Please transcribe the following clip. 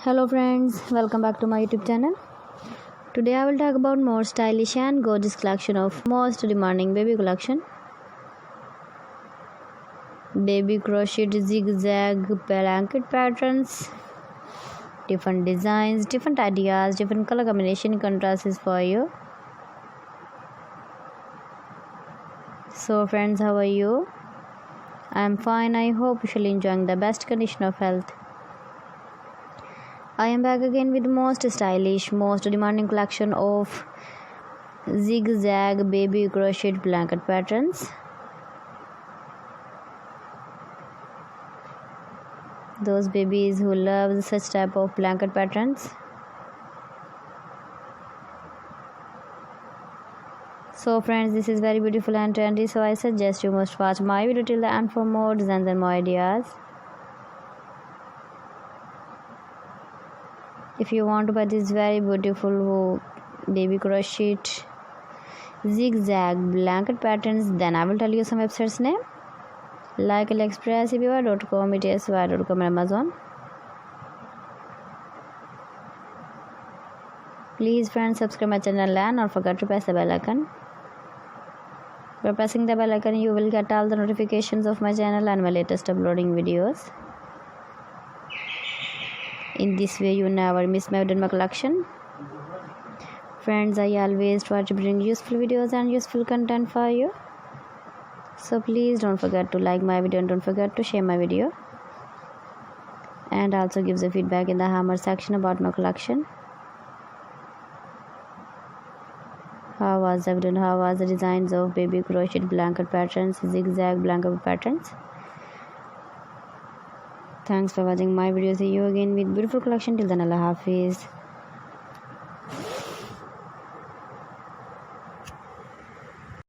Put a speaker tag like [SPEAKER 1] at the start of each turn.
[SPEAKER 1] Hello friends, welcome back to my YouTube channel. Today I will talk about more stylish and gorgeous collection of most demanding baby collection. Baby crocheted zigzag blanket patterns, different designs, different ideas, different color combination contrasts for you. So friends, how are you? I am fine. I hope you shall enjoying the best condition of health. I am back again with most stylish, most demanding collection of zigzag baby crocheted blanket patterns. Those babies who love such type of blanket patterns. So friends, this is very beautiful and trendy, so I suggest you must watch my video till the end for more designs and more ideas. If you want to buy this very beautiful baby crochet zigzag blanket patterns, then I will tell you some websites name like AliExpress, eBay.com, etsy.com, Amazon. Please friends, subscribe my channel and don't forget to press the bell icon. By pressing the bell icon, you will get all the notifications of my channel and my latest uploading videos. In this way, you never miss my collection. Friends, I always try to bring useful videos and useful content for you. So please don't forget to like my video and don't forget to share my video. And also give the feedback in the hammer section about my collection. How was the video? How was the designs of baby crocheted blanket patterns, zigzag blanket patterns? Thanks for watching my video. See you again with beautiful collection. Till then, Allah Hafiz.